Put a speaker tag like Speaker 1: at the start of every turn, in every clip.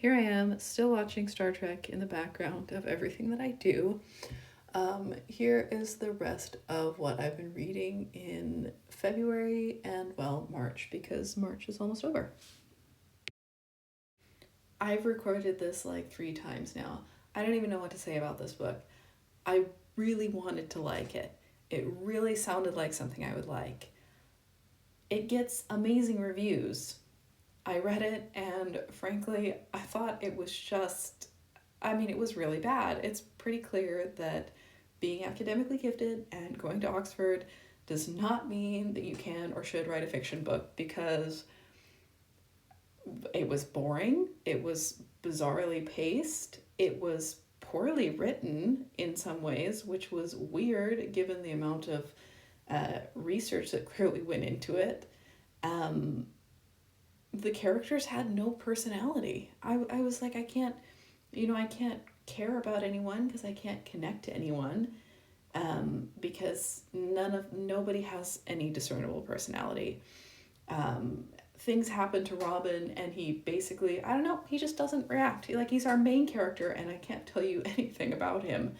Speaker 1: here I am, still watching Star Trek in the background of everything that I do. Here is the rest of what I've been reading in February and, well, March, because March is almost over. I've recorded this like 3 times now. I don't even know what to say about this book. I really wanted to like it. It really sounded like something I would like. It gets amazing reviews. I read it and frankly, I thought it was just, it was really bad. It's pretty clear that being academically gifted and going to Oxford does not mean that you can or should write a fiction book, because it was boring, it was bizarrely paced, it was poorly written in some ways, which was weird given the amount of research that clearly went into it. The characters had no personality. I was like, I can't care about anyone because I can't connect to anyone, because nobody has any discernible personality. Things happen to Robin and he basically, I don't know, he just doesn't react. He's our main character and I can't tell you anything about him.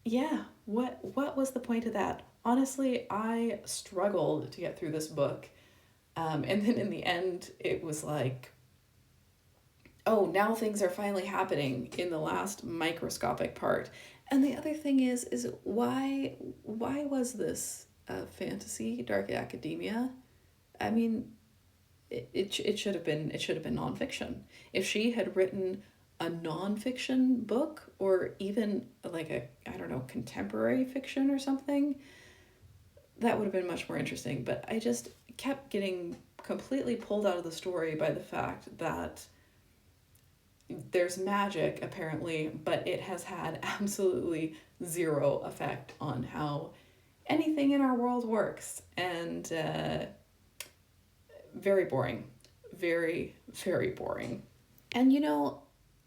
Speaker 1: Yeah, what was the point of that? Honestly, I struggled to get through this book. And then in the end, it was like, oh, now things are finally happening in the last microscopic part. And the other thing is why was this fantasy, dark academia? I mean, it should have been nonfiction. If she had written a nonfiction book, or even like a, I don't know, contemporary fiction or something, that would have been much more interesting. But I just kept getting completely pulled out of the story by the fact that there's magic apparently, but it has had absolutely zero effect on how anything in our world works. And very boring. Very, very boring. And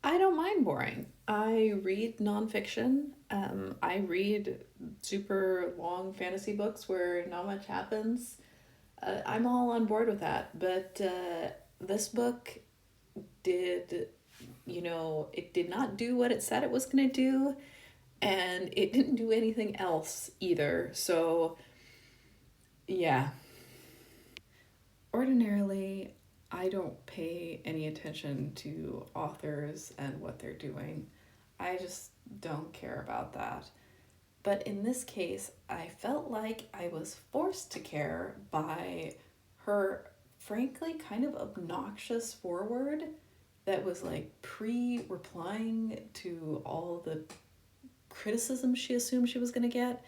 Speaker 1: I don't mind boring. I read nonfiction. I read super long fantasy books where not much happens. I'm all on board with that. But this book did, it did not do what it said it was going to do. And it didn't do anything else either. So, yeah. Ordinarily, I don't pay any attention to authors and what they're doing. I just don't care about that. But in this case, I felt like I was forced to care by her, frankly, kind of obnoxious foreword that was like replying to all the criticism she assumed she was going to get,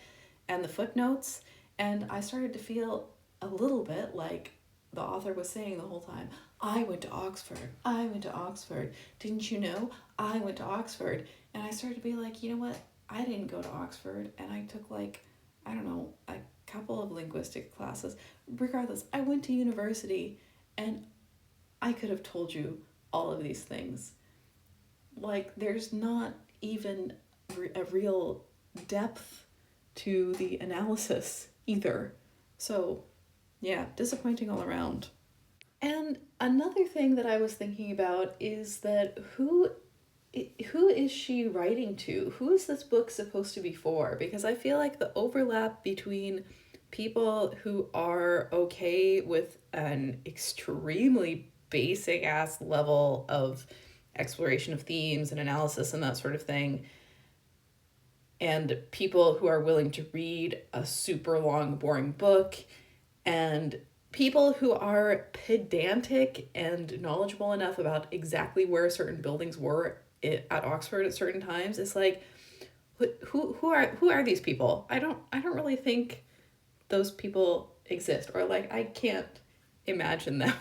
Speaker 1: and the footnotes. And I started to feel a little bit like the author was saying the whole time, I went to Oxford. I went to Oxford. Didn't you know? I went to Oxford. And I started to be like, you know what? I didn't go to Oxford. And I took I don't know, a couple of linguistic classes. Regardless, I went to university and I could have told you all of these things. There's not even a real depth to the analysis either. So, yeah, disappointing all around. And another thing that I was thinking about is that who is she writing to? Who is this book supposed to be for? Because I feel like the overlap between people who are okay with an extremely basic ass level of exploration of themes and analysis and that sort of thing, and people who are willing to read a super long, boring book, and people who are pedantic and knowledgeable enough about exactly where certain buildings were at Oxford at certain times. It's like, who are these people? I don't really think those people exist, or I can't imagine them.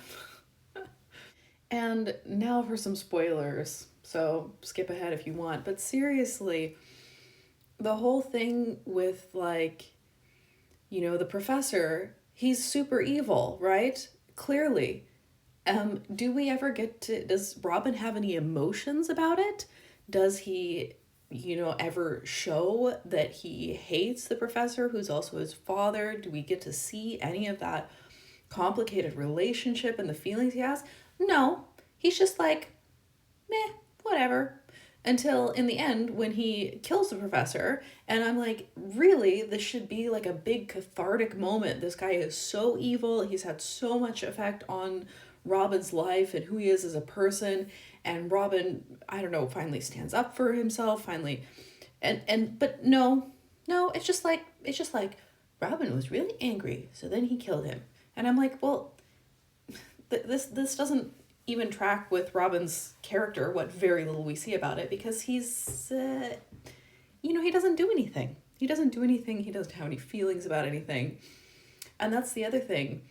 Speaker 1: And now for some spoilers. So skip ahead if you want. But seriously, the whole thing with the professor, he's super evil, right? Clearly. Do we ever does Robin have any emotions about it? Does he, ever show that he hates the professor, who's also his father? Do we get to see any of that complicated relationship and the feelings he has? No. he's just like, meh, whatever. Until in the end, when he kills the professor, and I'm like, really? This should be like a big cathartic moment. This guy is so evil. He's had so much effect on Robin's life and who he is as a person. And Robin, I don't know, finally stands up for himself, finally. But no, it's just like Robin was really angry, so then he killed him. And I'm like, well, this doesn't even track with Robin's character, what very little we see about it, because he's, he doesn't do anything. He doesn't do anything. He doesn't have any feelings about anything. And that's the other thing.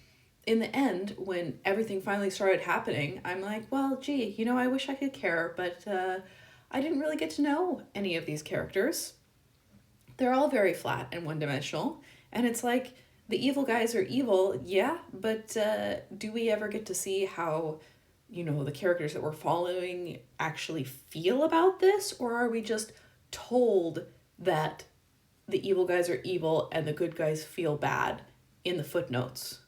Speaker 1: In the end, when everything finally started happening, I'm like, well, gee, I wish I could care, but I didn't really get to know any of these characters. They're all very flat and one-dimensional. And it's like, the evil guys are evil, yeah, but do we ever get to see how, the characters that we're following actually feel about this? Or are we just told that the evil guys are evil and the good guys feel bad in the footnotes?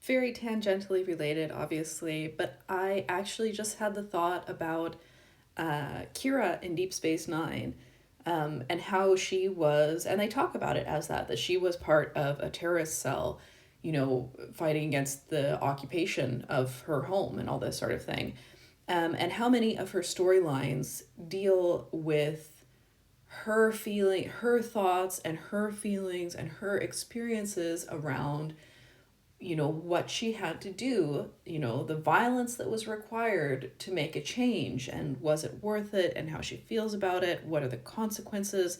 Speaker 1: Very tangentially related, obviously, but I actually just had the thought about Kira in Deep Space Nine, and how she was, and they talk about it as that she was part of a terrorist cell, fighting against the occupation of her home and all this sort of thing. And how many of her storylines deal with her thoughts and her feelings and her experiences around what she had to do, the violence that was required to make a change, and was it worth it, and how she feels about it, what are the consequences,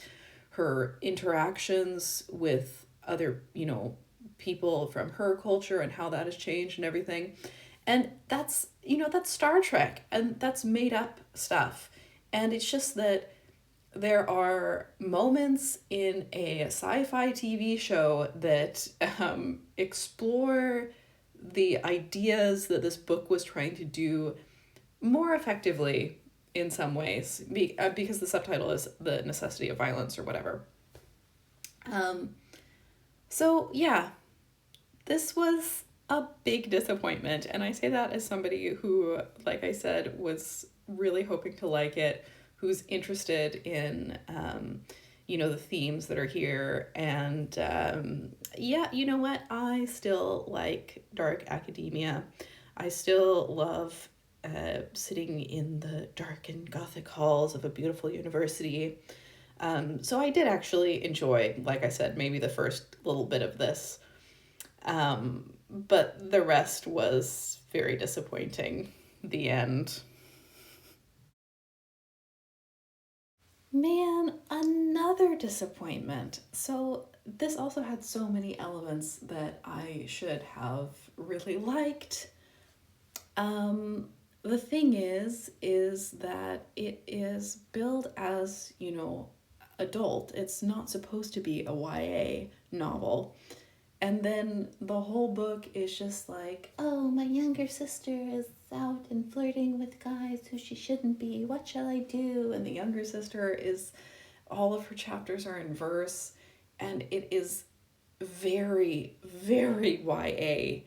Speaker 1: her interactions with other, people from her culture and how that has changed and everything. And that's Star Trek, and that's made up stuff. And it's just that there are moments in a sci-fi TV show that explore the ideas that this book was trying to do more effectively in some ways, because the subtitle is The Necessity of Violence or whatever. So yeah, this was a big disappointment, and I say that as somebody who, like I said, was really hoping to like it, who's interested in, the themes that are here. And yeah, you know what? I still like dark academia. I still love sitting in the dark and gothic halls of a beautiful university. So I did actually enjoy, like I said, maybe the first little bit of this. But the rest was very disappointing. The end. Man, another disappointment. So this also had so many elements that I should have really liked. The thing is that it is billed as, adult. It's not supposed to be a YA novel. And then the whole book is just like, oh, my younger sister is out and flirting with guys who she shouldn't be. What shall I do? And the younger sister is, all of her chapters are in verse. And it is very, very YA.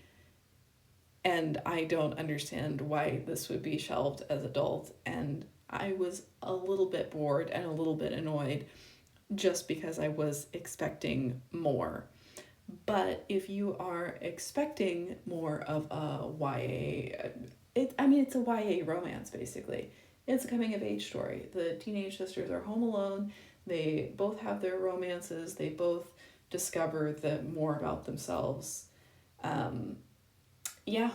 Speaker 1: And I don't understand why this would be shelved as adult. And I was a little bit bored and a little bit annoyed just because I was expecting more. But if you are expecting more of a YA, it's a YA romance, basically. It's a coming of age story. The teenage sisters are home alone. They both have their romances. They both discover more about themselves. Yeah.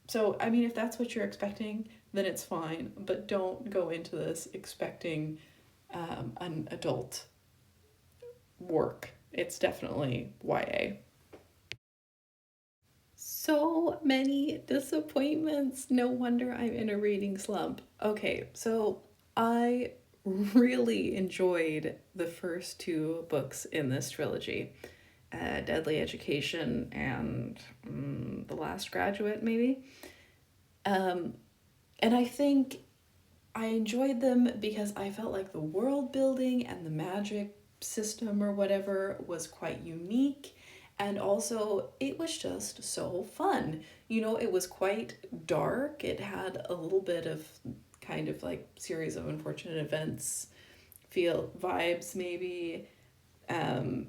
Speaker 1: So, if that's what you're expecting, then it's fine. But don't go into this expecting an adult work. It's definitely YA. So many disappointments. No wonder I'm in a reading slump. Okay, so I really enjoyed the first two books in this trilogy, Deadly Education and The Last Graduate, maybe. And I think I enjoyed them because I felt like the world building and the magic system or whatever was quite unique, And also, it was just so fun. It was quite dark. It had a little bit of kind of like series of unfortunate events feel vibes, maybe. Um,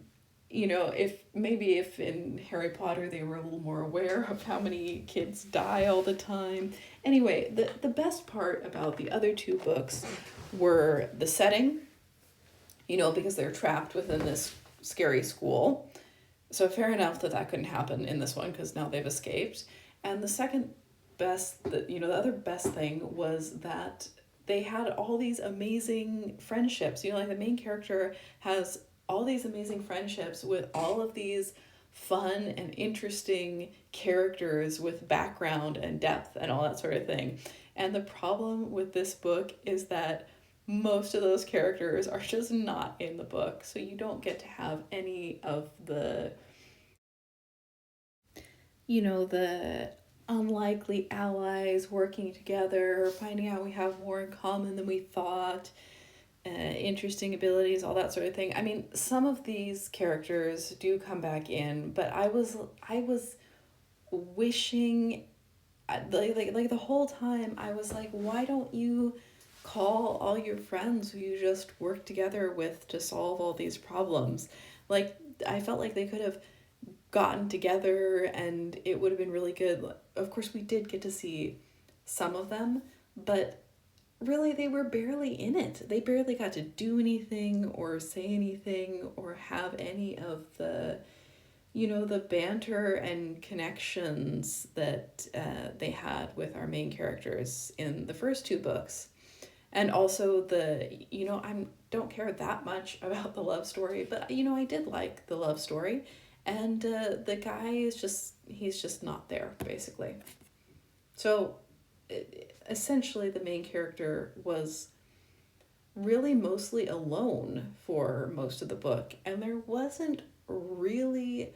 Speaker 1: if in Harry Potter they were a little more aware of how many kids die all the time. Anyway, the best part about the other two books were the setting, because they're trapped within this scary school. So fair enough that couldn't happen in this one because now they've escaped. And the second best, the other best thing was that they had all these amazing friendships. Like the main character has all these amazing friendships with all of these fun and interesting characters with background and depth and all that sort of thing. And the problem with this book is that most of those characters are just not in the book. So you don't get to have any of the, the unlikely allies working together, finding out we have more in common than we thought, interesting abilities, all that sort of thing. I mean, some of these characters do come back in, but I was wishing, like the whole time I was like, why don't you call all your friends who you just work together with to solve all these problems? Like, I felt like they could have gotten together and it would have been really good. Of course, we did get to see some of them, but really they were barely in it. They barely got to do anything or say anything or have any of the, the banter and connections that they had with our main characters in the first two books. And also I don't care that much about the love story, but I did like the love story. And the guy he's just not there, basically. So essentially the main character was really mostly alone for most of the book, and there wasn't really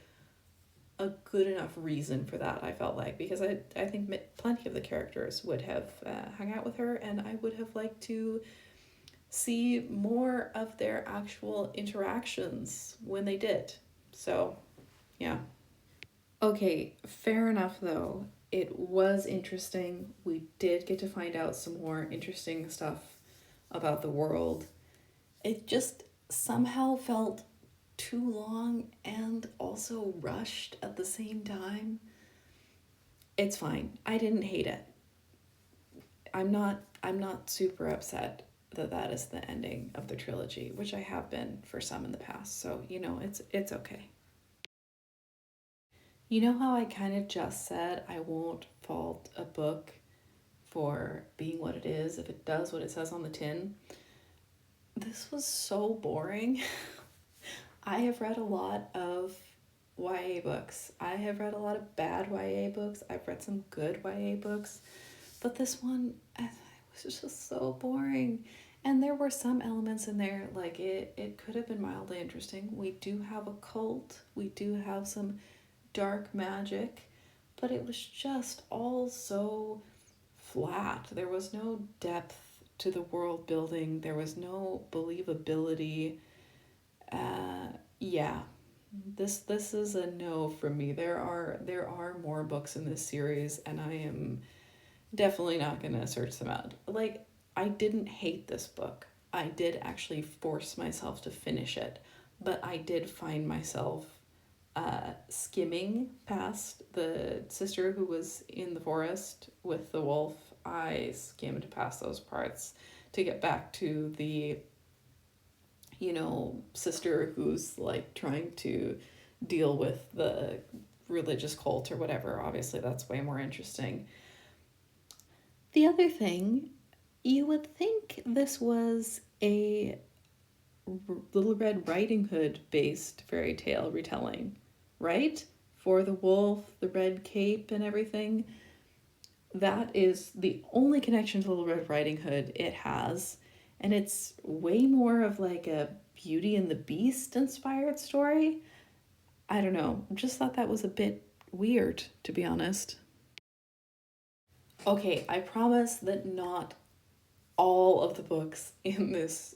Speaker 1: a good enough reason for that, I felt like, because I think plenty of the characters would have hung out with her, and I would have liked to see more of their actual interactions when they did. So, yeah. Okay, fair enough though. It was interesting. We did get to find out some more interesting stuff about the world. It just somehow felt too long and also rushed at the same time. It's fine. I didn't hate it. I'm not super upset that is the ending of the trilogy, which I have been for some in the past. So, it's okay. You know how I kind of just said I won't fault a book for being what it is if it does what it says on the tin? This was so boring. I have read a lot of YA books. I have read a lot of bad YA books. I've read some good YA books. But this one, it was just so boring. And there were some elements in there, like it could have been mildly interesting. We do have a cult. We do have some dark magic. But it was just all so flat. There was no depth to the world building. There was no believability. Yeah, this is a no from me. There are more books in this series, and I am definitely not gonna search them out. Like, I didn't hate this book. I did actually force myself to finish it, but I did find myself skimming past the sister who was in the forest with the wolf. I skimmed past those parts to get back to the sister who's like trying to deal with the religious cult or whatever. Obviously, that's way more interesting. The other thing, you would think this was a Little Red Riding Hood based fairy tale retelling, right? For the wolf, the red cape, and everything. That is the only connection to Little Red Riding Hood it has. And it's way more of like a Beauty and the Beast inspired story. I don't know. Just thought that was a bit weird, to be honest. Okay, I promise that not all of the books in this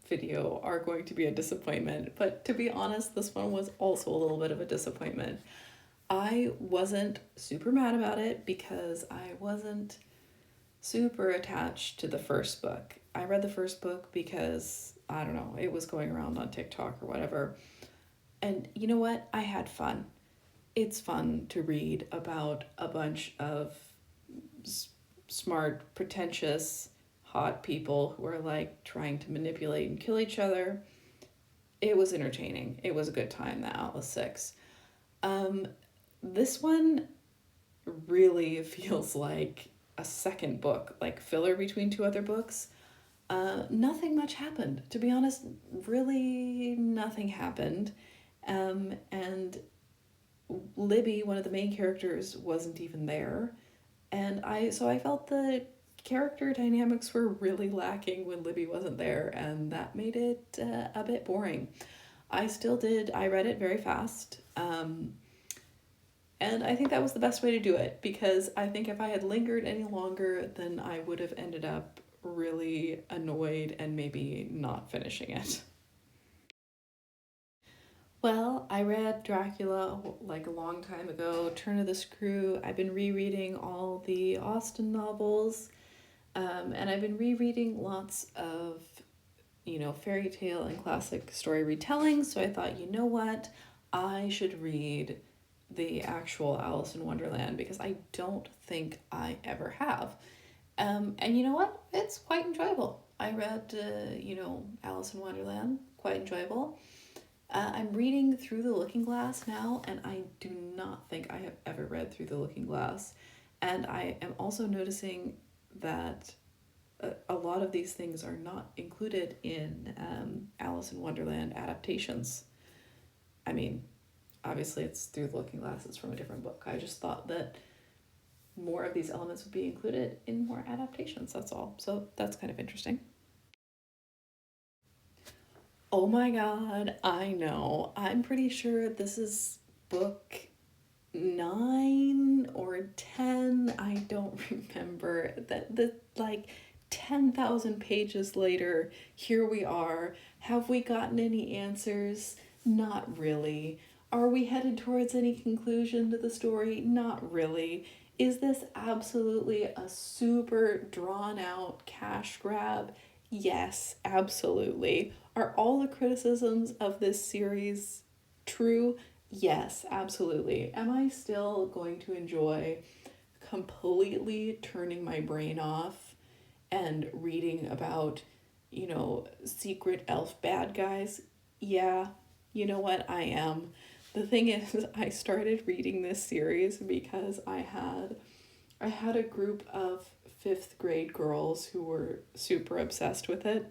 Speaker 1: video are going to be a disappointment, but to be honest, this one was also a little bit of a disappointment. I wasn't super mad about it because I wasn't super attached to the first book. I read the first book because, I don't know, it was going around on TikTok or whatever. And you know what? I had fun. It's fun to read about a bunch of smart, pretentious, hot people who are like trying to manipulate and kill each other. It was entertaining. It was a good time, the Atlas Six. This one really feels like a second book, like filler between two other books. Nothing much happened. To be honest, really nothing happened. And Libby, one of the main characters, wasn't even there. And I felt the character dynamics were really lacking when Libby wasn't there, and that made it a bit boring. I read it very fast. And I think that was the best way to do it, because I think if I had lingered any longer, then I would have ended up really annoyed and maybe not finishing it. Well, I read Dracula like a long time ago, Turn of the Screw. I've been rereading all the Austen novels, and I've been rereading lots of, fairy tale and classic story retellings. So I thought, you know what? I should read the actual Alice in Wonderland because I don't think I ever have. And you know what? It's quite enjoyable. I read, Alice in Wonderland, quite enjoyable. I'm reading Through the Looking Glass now, and I do not think I have ever read Through the Looking Glass. And I am also noticing that a lot of these things are not included in Alice in Wonderland adaptations. I mean, obviously it's Through the Looking Glass, it's from a different book. I just thought that more of these elements would be included in more adaptations, that's all. So that's kind of interesting. Oh my god, I know. I'm pretty sure this is book 9 or 10. I don't remember. The like 10,000 pages later, here we are. Have we gotten any answers? Not really. Are we headed towards any conclusion to the story? Not really. Is this absolutely a super drawn out cash grab? Yes, absolutely. Are all the criticisms of this series true? Yes, absolutely. Am I still going to enjoy completely turning my brain off and reading about, secret elf bad guys? Yeah, you know what? I am. The thing is, I started reading this series because I had a group of 5th grade girls who were super obsessed with it.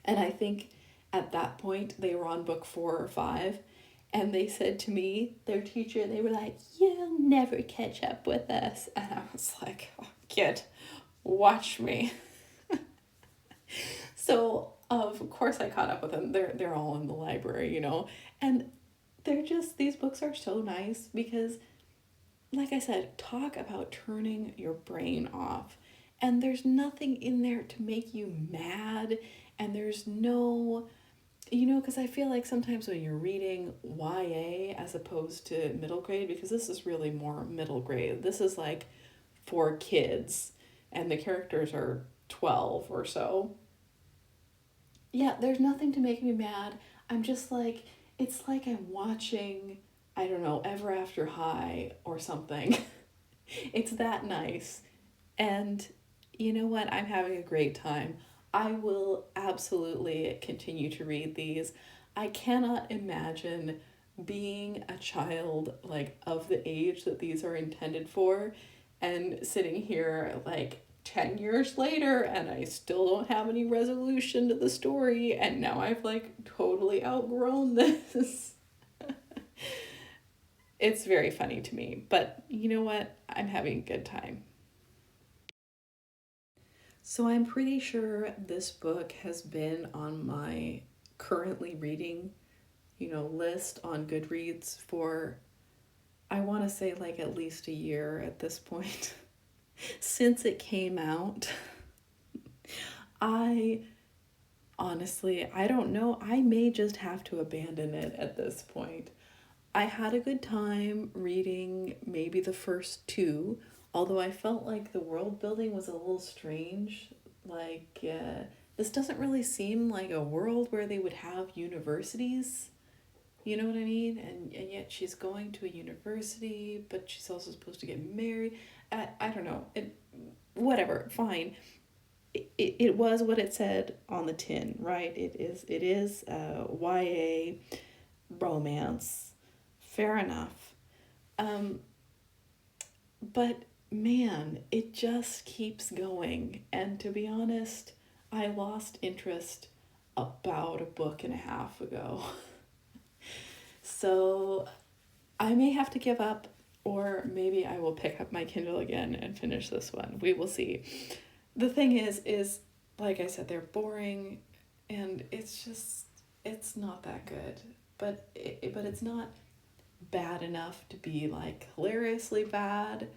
Speaker 1: And I think at that point they were on book 4 or 5. And they said to me, their teacher, they were like, "You'll never catch up with us." And I was like, "Oh, kid, watch me." So, of course, I caught up with them. They're all in the library, And these books are so nice because, like I said, talk about turning your brain off. And there's nothing in there to make you mad. And there's no, because I feel like sometimes when you're reading YA as opposed to middle grade, because this is really more middle grade, this is like for kids and the characters are 12 or so. Yeah, there's nothing to make me mad. I'm just like, it's like I'm watching, I don't know, Ever After High or something. It's that nice. And you know what? I'm having a great time. I will absolutely continue to read these. I cannot imagine being a child like of the age that these are intended for and sitting here like 10 years later and I still don't have any resolution to the story and now I've like totally outgrown this. It's very funny to me, but you know what? I'm having a good time. So I'm pretty sure this book has been on my currently reading, list on Goodreads for, I want to say like at least a year at this point, since it came out. I honestly, I don't know. I may just have to abandon it at this point. I had a good time reading maybe the first two, although I felt like the world building was a little strange. Like, this doesn't really seem like a world where they would have universities. You know what I mean? And yet she's going to a university, but she's also supposed to get married. I don't know. Whatever, fine. It was what it said on the tin, right? It is YA romance. Fair enough. Um, but man, it just keeps going. And to be honest, I lost interest about a book and a half ago. So I may have to give up, or maybe I will pick up my Kindle again and finish this one. We will see. The thing is like I said, they're boring, and it's not that good. But it's not bad enough to be like hilariously bad,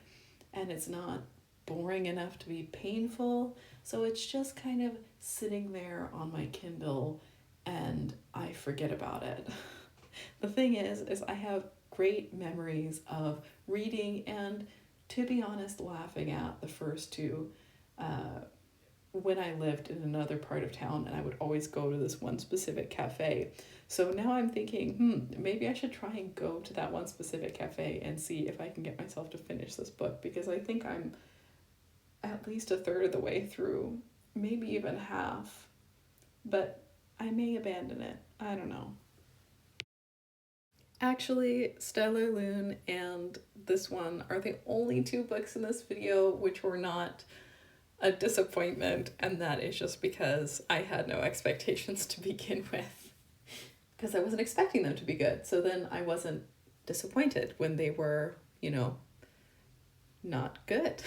Speaker 1: and it's not boring enough to be painful. So it's just kind of sitting there on my Kindle, and I forget about it. The thing is I have great memories of reading and, to be honest, laughing at the first two when I lived in another part of town, and I would always go to this one specific cafe. So now I'm thinking, maybe I should try and go to that one specific cafe and see if I can get myself to finish this book, because I think I'm at least a third of the way through, maybe even half. But I may abandon it. I don't know. Actually, Stellarlune and this one are the only two books in this video which were not a disappointment, and that is just because I had no expectations to begin with. Because I wasn't expecting them to be good, so then I wasn't disappointed when they were, not good.